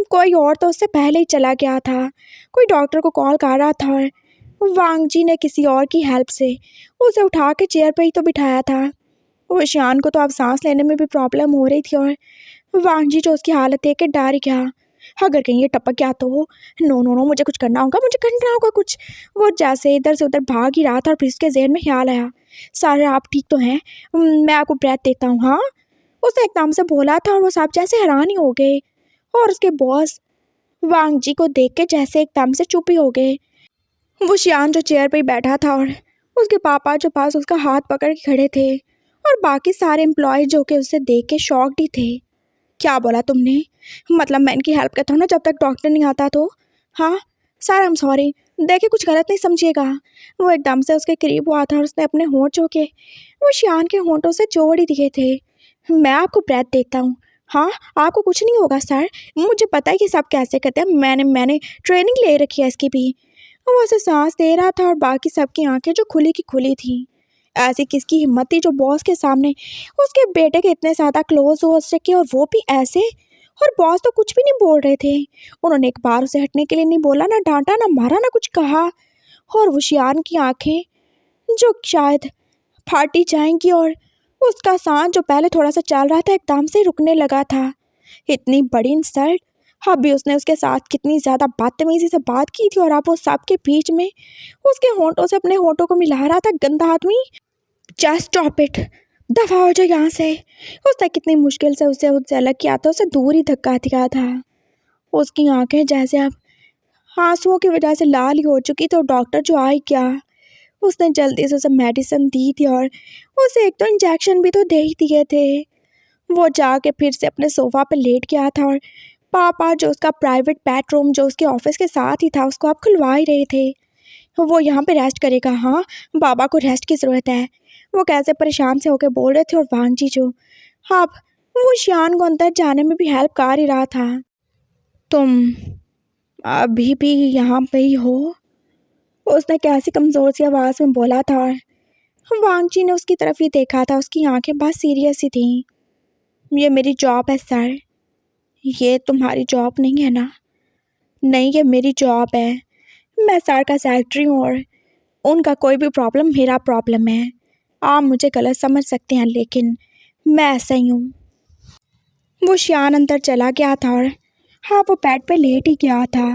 कोई और तो उससे पहले ही चला गया था। कोई डॉक्टर को कॉल कर रहा था, और वांगजी ने किसी और की हेल्प से उसे उठा के चेयर पे ही तो बिठाया था। वो शियान को तो अब सांस लेने में भी प्रॉब्लम हो रही थी, और वांगजी जो उसकी हालत देख के डर गया। अगर कहीं ये टपक गया तो नो नो नो, मुझे कुछ करना होगा, मुझे करना होगा कुछ। वो जैसे इधर से उधर भाग ही रहा था, और फिर उसके जहन में ख्याल आया, सर आप ठीक तो हैं? मैं आपको ब्रेथ देता हूँ। हाँ, उसने एकदम से बोला था, और वो सब जैसे हैरान ही हो गए, और उसके बॉस वांगजी को देख के जैसे एकदम से चुप ही हो गए। वो शियान जो चेयर पे ही बैठा था, और उसके पापा जो पास उसका हाथ पकड़ के खड़े थे, और बाकी सारे एम्प्लॉय जो कि उसे देख के शॉक्ड ही थे। क्या बोला तुमने? मतलब मैं इनकी हेल्प करता हूँ ना जब तक डॉक्टर नहीं आता तो? हाँ सर, आई एम सॉरी, देखिए कुछ गलत नहीं समझिएगा। वो एकदम से उसके करीब हुआ था, और उसने अपने होंठ जो के वो शियान के होंठों से जोड़ ही दिए थे। मैं आपको ब्रेथ देता हूँ। हाँ, आपको कुछ नहीं होगा सर, मुझे पता है कि सब कैसे करते हैं, मैंने ट्रेनिंग ले रखी है इसकी भी। वो उसे सांस दे रहा था और बाकी सबकी आंखें जो खुली की खुली थी। ऐसी किसकी हिम्मत थी जो बॉस के सामने उसके बेटे के इतने ज़्यादा क्लोज हो सके, और वो भी ऐसे। और बॉस तो कुछ भी नहीं बोल रहे थे। उन्होंने एक बार उसे हटने के लिए नहीं बोला, ना डांटा, ना मारा, ना कुछ कहा। और वो शियान की आंखें जो शायद फाटी जाएंगी, और उसका सांस जो पहले थोड़ा सा चल रहा था एकदम से रुकने लगा था। इतनी बड़ी इंसल्ट। अभी उसने उसके साथ कितनी ज़्यादा बदतमीजी से बात की थी, और अब वो सबके बीच में उसके होंठों से अपने होंठों को मिला रहा था। गंदा आदमी, जस्ट स्टॉप इट, दफा हो जाए यहाँ से। उसने कितनी मुश्किल से उससे अलग किया था, उसे दूर ही धक्का दिया था। उसकी आंखें जैसे अब आंसुओं की वजह से लाल ही हो चुकी, तो डॉक्टर जो आई क्या, उसने जल्दी से उसे मेडिसिन दी थी, और उसे एक तो इंजेक्शन भी तो दे ही दिए थे। वो जाके फिर से अपने सोफा पे लेट गया था, और पापा जो उसका प्राइवेट बेडरूम जो उसके ऑफिस के साथ ही था उसको आप खुलवा ही रहे थे। वो यहाँ पे रेस्ट करेगा। हाँ, बाबा को रेस्ट की ज़रूरत है। वो कैसे परेशान से होकर बोल रहे थे, और वांगजी जो अब वो शियान को अंदर जाने में भी हेल्प कर ही रहा था। तुम अभी भी यहाँ पे ही हो? उसने कैसी कमज़ोर सी आवाज़ में बोला था। वांगजी ने उसकी तरफ ही देखा था, उसकी आंखें बहुत सीरियस सी थीं। ये मेरी जॉब है सर। ये तुम्हारी जॉब नहीं है ना? नहीं, ये मेरी जॉब है। मैं सर का सेक्रेटरी हूँ, और उनका कोई भी प्रॉब्लम मेरा प्रॉब्लम है। आप मुझे गलत समझ सकते हैं, लेकिन मैं ऐसा ही हूँ। वो शियान अंदर चला गया था, और हाँ, वो बेड पे लेट ही गया था।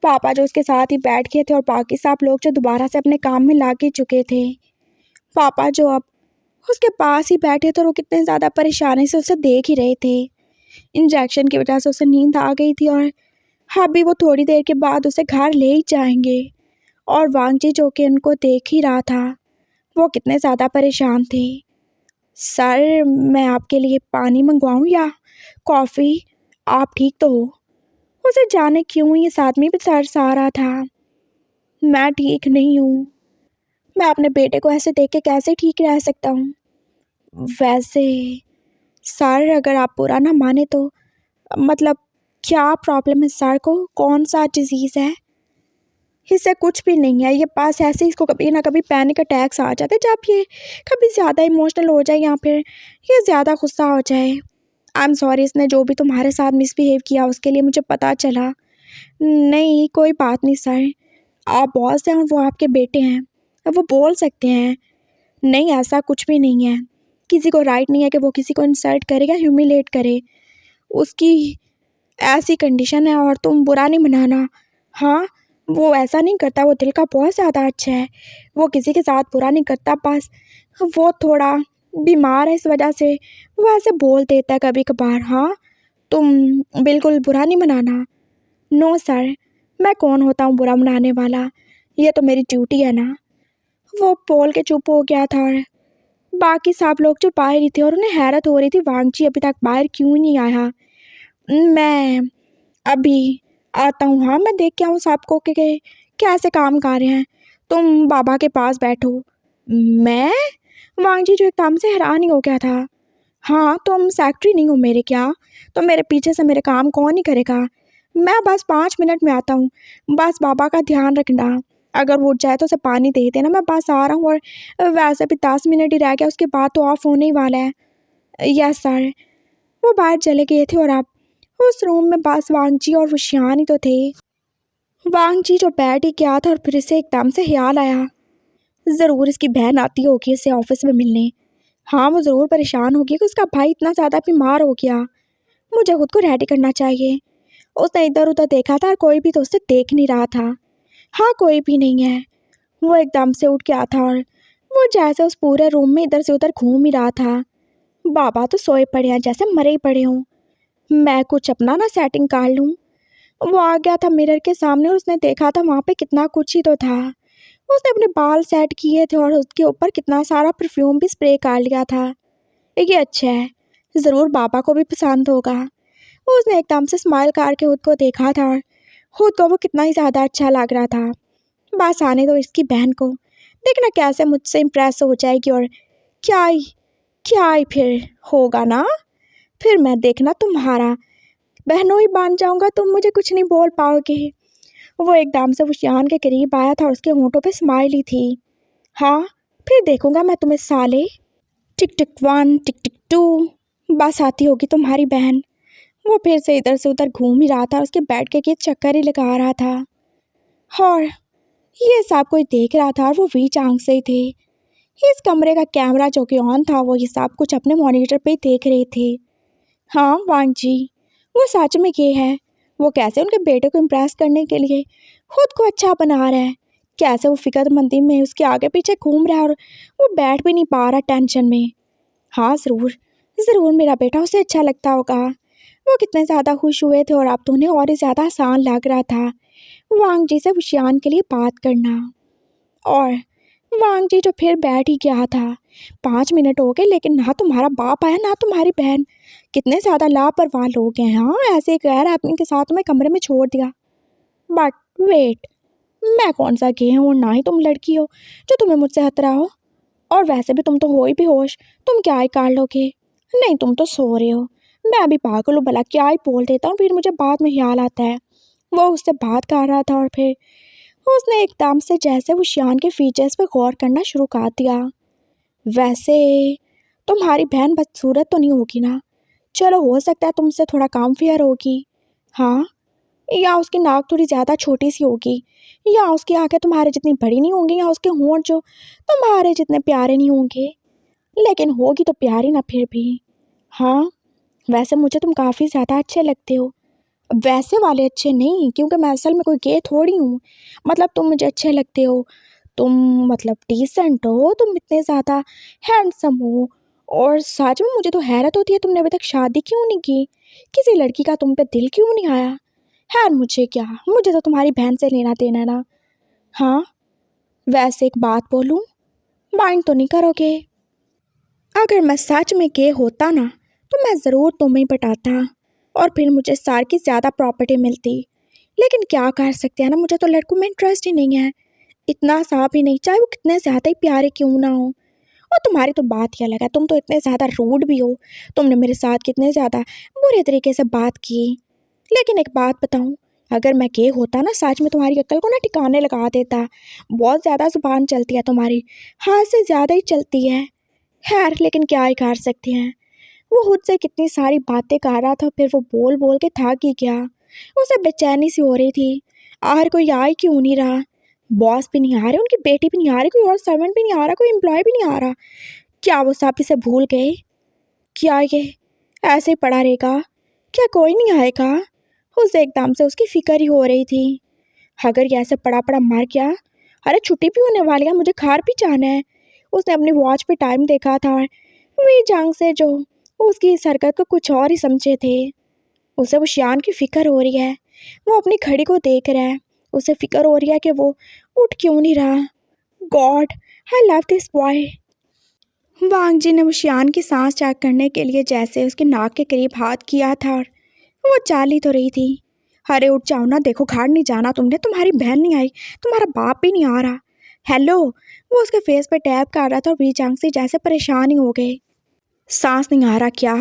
पापा जो उसके साथ ही बैठ गए थे, और बाकी सब लोग जो दोबारा से अपने काम में लग ही चुके थे। पापा जो अब उसके पास ही बैठे थे, और वो कितने ज़्यादा परेशानी से उसे देख ही रहे थे। इंजेक्शन की वजह से उसे नींद आ गई थी, और अभी वो थोड़ी देर के बाद उसे घर ले ही जाएंगे। और वांगजी जो कि उनको देख ही रहा था, वो कितने ज़्यादा परेशान थे। सर, मैं आपके लिए पानी मंगवाऊं या कॉफ़ी? आप ठीक तो हो? उसे जाने क्यों इस आदमी पे तरस आ रहा था। मैं ठीक नहीं हूँ। मैं अपने बेटे को ऐसे देख के कैसे ठीक रह सकता हूँ? वैसे सर, अगर आप बुरा ना माने तो मतलब क्या प्रॉब्लम है सर को? कौन सा डिजीज़ है? इससे कुछ भी नहीं है, ये पास ऐसे इसको कभी ना कभी पैनिक अटैक्स आ जाते हैं, जब ये कभी ज़्यादा इमोशनल हो जाए या फिर ये ज़्यादा गुस्सा हो जाए। आई एम सॉरी, इसने जो भी तुम्हारे साथ मिसबिहेव किया उसके लिए मुझे पता चला। नहीं, कोई बात नहीं सर। आप बॉस हैं और वो आपके बेटे हैं, अब वो बोल सकते हैं। नहीं, ऐसा कुछ भी नहीं है। किसी को राइट नहीं है कि वो किसी को इंसल्ट करे या ह्यूमिलेट करे। उसकी ऐसी कंडीशन है, और तुम बुरा नहीं मनाना। हाँ, वो ऐसा नहीं करता, वो दिल का बहुत ज़्यादा अच्छा है। वो किसी के साथ बुरा नहीं करता, बस वो थोड़ा बीमार है, इस वजह से वो ऐसे बोल देता है कभी कभार। हाँ, तुम बिल्कुल बुरा नहीं मनाना। नो सर, मैं कौन होता हूँ बुरा मनाने वाला? ये तो मेरी ड्यूटी है ना। वो बोल के चुप हो गया था, और बाकी सब लोग जो बाहर ही थे, और उन्हें हैरत हो रही थी वांगजी अभी तक बाहर क्यों नहीं आया। मैं अभी आता हूँ। हाँ, मैं देख के आऊँ सबको कि कैसे काम कर रहे हैं। तुम बाबा के पास बैठो। मैं? वांगजी जो एकदम से हैरान ही हो गया था। हाँ, तुम सेक्रेटरी नहीं हो मेरे क्या? तो मेरे पीछे से मेरे काम कौन ही करेगा? मैं बस 5 मिनट में आता हूँ। बस बाबा का ध्यान रखना। अगर वो उठ जाए तो उसे पानी दे देना, मैं बस आ रहा हूँ। और वैसे भी 10 मिनट ही रह गया, उसके बाद तो ऑफ होने ही वाला है। Yes sir. वो बाहर चले गए थे, और अब उस रूम में बस वांगजी और वो शियान ही तो थे। वांगजी जो बैठ ही गया था, और फिर इसे एकदम से ख्याल आया, ज़रूर इसकी बहन आती होगी इसे ऑफिस में मिलने। हाँ, वो ज़रूर परेशान होगी कि उसका भाई इतना ज़्यादा बीमार हो गया। मुझे खुद को रेडी करना चाहिए। उसने इधर उधर देखा था, और कोई भी तो उसे देख नहीं रहा था। हाँ, कोई भी नहीं है। वो एकदम से उठ गया था, और वो जैसे उस पूरे रूम में इधर से उधर घूम ही रहा था। बाबा तो सोए पड़े हैं, जैसे मरे ही पड़े हों। मैं कुछ अपना ना सेटिंग कर लूँ। वो आ गया था मिरर के सामने, और उसने देखा था वहाँ पे कितना कुछ ही तो था। उसने अपने बाल सेट किए थे, और उसके ऊपर कितना सारा परफ्यूम भी स्प्रे कर लिया था। ये अच्छा है, ज़रूर बाबा को भी पसंद होगा। उसने एकदम से स्माइल करके खुद को देखा था, और खुद को वो कितना ही ज़्यादा अच्छा लग रहा था। बस आने दो इसकी बहन को, देखना कैसे मुझसे इम्प्रेस हो जाएगी, और क्या ही फिर होगा ना। फिर मैं देखना तुम्हारा बहनों ही बन जाऊंगा, तुम मुझे कुछ नहीं बोल पाओगे। वो एकदम से वुशियान के करीब आया था और उसके होंठों पे स्माइल ही थी। हाँ, फिर देखूंगा मैं तुम्हें साले। टिक टिक 1 टिक टिक 2, बस आती होगी तुम्हारी बहन। वो फिर से इधर से उधर घूम ही रहा था, उसके बैठ के चक्कर ही लगा रहा था। और ये सब कोई देख रहा था और वो वी चांग से ही थे। इस कमरे का कैमरा जो कि ऑन था, वो ये सब कुछ अपने मॉनिटर पे ही देख रहे थे। हाँ वांग जी, वो सच में ये है। वो कैसे उनके बेटे को इम्प्रेस करने के लिए खुद को अच्छा बना रहा है, कैसे वो फिक्रमंदी में उसके आगे पीछे घूम रहा है और वो बैठ भी नहीं पा रहा टेंशन में। हाँ ज़रूर ज़रूर, मेरा बेटा उसे अच्छा लगता होगा। वो कितने ज़्यादा खुश हुए थे और अब तो उन्हें और ही ज़्यादा आसान लग रहा था वांग जी से वुशियान के लिए बात करना। और वांग जी जो फिर बैठ ही गया था। 5 मिनट हो गए लेकिन ना तुम्हारा बाप आया ना तुम्हारी बहन। कितने ज़्यादा लापरवाह लोग हैं। हाँ, ऐसे ही गैर आदमी के साथ तुम्हें कमरे में छोड़ दिया। बट वेट, मैं कौन सा गे हूँ और ना ही तुम लड़की हो जो तुम्हें मुझसे खतरा हो। और वैसे भी तुम तो हो ही बेहोश, तुम क्या ही कर लोगे। नहीं, तुम तो सो रहे हो। मैं भी पागल हूँ, भला क्या ही बोल देता हूँ, फिर मुझे बाद में ख्याल आता है। वो उससे बात कर रहा था और फिर उसने एकदम से जैसे वो शियान के फीचर्स पे गौर करना शुरू कर दिया। वैसे तुम्हारी बहन बदसूरत तो नहीं होगी ना। चलो, हो सकता है तुमसे थोड़ा कम फेयर होगी। हाँ, या उसकी नाक थोड़ी ज़्यादा छोटी सी होगी, या उसकी आंखें तुम्हारे जितनी बड़ी नहीं होंगी, या उसके होंठ जो तुम्हारे जितने प्यारे नहीं होंगे। लेकिन होगी तो प्यारी ना फिर भी। हाँ, वैसे मुझे तुम काफ़ी ज़्यादा अच्छे लगते हो। वैसे वाले अच्छे नहीं, क्योंकि मैं असल में कोई गे थोड़ी हूँ। मतलब तुम मुझे अच्छे लगते हो। तुम मतलब डिसेंट हो, तुम इतने ज़्यादा हैंडसम हो। और सच में मुझे तो हैरत होती है, तुमने अभी तक शादी क्यों नहीं की। किसी लड़की का तुम पे दिल क्यों नहीं आया। खैर, मुझे क्या, मुझे तो तुम्हारी बहन से लेना देना ना। हाँ, वैसे एक बात बोलूँ, माइंड तो नहीं करोगे। अगर मैं सच में गे होता ना, तो मैं ज़रूर तुम्हें पटाता और फिर मुझे सार की ज़्यादा प्रॉपर्टी मिलती। लेकिन क्या कर सकते हैं ना, मुझे तो लड़कों में इंटरेस्ट ही नहीं है। इतना सा भी नहीं, चाहे वो कितने ज़्यादा ही प्यारे क्यों ना हो। और तुम्हारी तो बात ही अलग है, तुम तो इतने ज़्यादा रूड भी हो। तुमने मेरे साथ कितने ज़्यादा बुरे तरीके से बात की। लेकिन एक बात बताऊं, अगर मैं गे होता ना, सच में तुम्हारी अक्ल को ना ठिकाने लगा देता। बहुत ज़्यादा जुबान चलती है तुम्हारी, हाथ से ज़्यादा ही चलती है। खैर, लेकिन क्या ही कर सकते हैं। वो खुद से कितनी सारी बातें कर रहा था, फिर वो बोल बोल के थक ही गया। उसे बेचैनी सी हो रही थी। आखिर कोई आ ही क्यों नहीं रहा। बॉस भी नहीं आ रहे, उनकी बेटी भी नहीं आ रही, कोई और सर्वेंट भी नहीं आ रहा, कोई एम्प्लॉय भी नहीं आ रहा। क्या वो सब इसे भूल गए। क्या ये ऐसे ही पड़ा रहेगा, क्या कोई नहीं आएगा। उसे एकदम से उसकी फिक्र ही हो रही थी। अगर ये ऐसे पड़ा पड़ा मर गया, अरे छुट्टी भी होने वाली है, मुझे घर भी जाना है। उसने अपनी वॉच पे टाइम देखा था। वी जंग से जो उसकी इस हरकत को कुछ और ही समझे थे। उसे वो शियान की फिक्र हो रही है। वो अपनी घड़ी को देख रहा है। उसे फिक्र हो रही है कि वो उठ क्यों नहीं रहा। God, I love this boy. Wangji ने वो शियान की सांस चेक करने के लिए जैसे उसके नाक के करीब हाथ किया था और वो चाल ही तो रही थी। अरे उठ जाओ ना, देखो घर नहीं जाना तुमने, तुम्हारी बहन नहीं आई, तुम्हारा बाप भी नहीं आ रहा। हेलो, वो उसके फेस पे टैप कर रहा था और वी चांग से जैसे परेशान ही हो गए। सांस नहीं आ रहा क्या,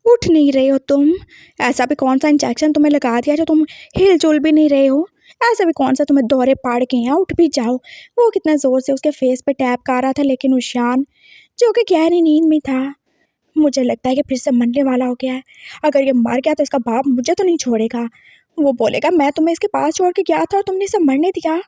उठ नहीं रहे हो तुम। ऐसा भी कौन सा इंजेक्शन तुम्हें लगा दिया जो तुम हिल जुल भी नहीं रहे हो। ऐसा भी कौन सा तुम्हें दौरे पड़ गए हैं, उठ भी जाओ। वो कितने ज़ोर से उसके फेस पे टैप कर रहा था, लेकिन उशान जो कि गहरी नींद में था। मुझे लगता है कि फिर से मरने वाला हो गया है। अगर ये मर गया तो इसका बाप मुझे तो नहीं छोड़ेगा। वो बोलेगा मैं तुम्हें इसके पास छोड़ के गया था और तुमने इसे मरने दिया।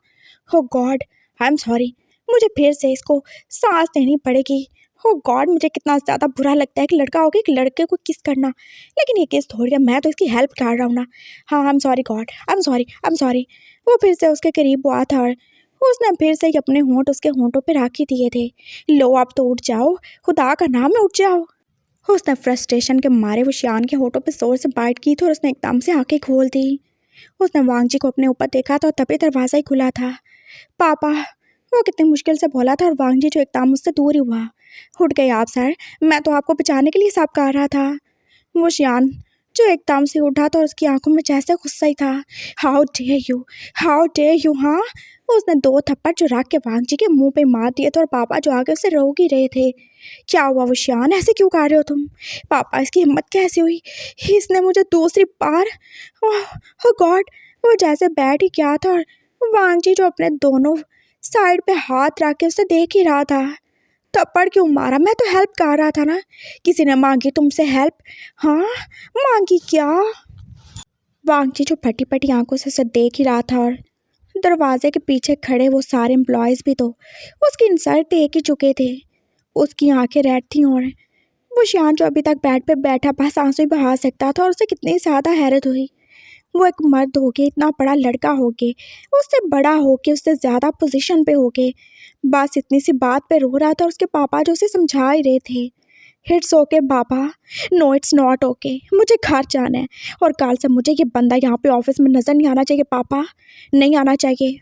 हो गॉड, आई एम सॉरी। मुझे फिर से इसको सांस देनी पड़ेगी। हो गॉड, मुझे कितना ज़्यादा बुरा लगता है कि लड़का होकर एक लड़के को किस करना। लेकिन ये किस थोड़ी है, मैं तो इसकी हेल्प कर रहा हूँ ना। हाँ, I am sorry God, I am sorry, I am sorry. वो फिर से उसके करीब हुआ था और उसने फिर से अपने होंठ उसके होंठों पे राखी दिए थे। लो, अब तो उठ जाओ, खुदा का नाम है उठ जाओ। उसने फ्रस्ट्रेशन के मारे वो शियान के होठों पे जोर से बाइट की थी और उसने एकदम से आंखें खोल दी। उसने वांग जी को अपने ऊपर देखा था और तभी दरवाज़ा ही खुला था। पापा, वो कितनी मुश्किल से बोला था और वांग जी जो एकदम उससे दूर ही हुआ। उठ गए आप सर, मैं तो आपको बचाने के लिए सब कर रहा था। वो शियान, जो एकदम से उठा तो उसकी आंखों में जैसे गुस्सा ही था। हाउ डे यू हाँ। उसने 2 थप्पड़ जो रख के वांगजी के मुंह पे मार दिए थे और पापा जो आगे उसे रोक ही रहे थे। क्या हुआ वशियान, ऐसे क्यों कर रहे हो तुम? पापा, इसकी हिम्मत कैसे हुई? इसने मुझे दूसरी बार। ओह गॉड। वो जैसे बैठ ही गया था और वांगजी जो अपने दोनों साइड पे हाथ रख के उसे देख ही रहा था। थप्पड़ क्यों मारा? मैं तो हेल्प कर रहा था ना। किसी ने मांगी तुमसे हेल्प? हाँ, मांगी क्या? वांगजी जो फटी फटी आंखों से उसे देख ही रहा था और दरवाजे के पीछे खड़े वो सारे एम्प्लॉयज़ भी तो उसकी इंसल्ट देख ही चुके थे। उसकी आंखें रेड थीं और वो शान जो अभी तक बेड पे बैठा बस आंसू ही बहा सकता था और उसे कितनी ज़्यादा हैरत हुई। वो एक मर्द हो के, इतना बड़ा लड़का हो के, उससे बड़ा हो के, उससे ज़्यादा पोजीशन पे हो के बस इतनी सी बात पे रो रहा था और उसके पापा जो उसे समझा ही रहे थे। इट्स ओके पापा, नो इट्स नॉट ओके, मुझे घर जाना है और कल से मुझे ये बंदा यहाँ पे ऑफिस में नज़र नहीं आना चाहिए पापा, नहीं आना चाहिए।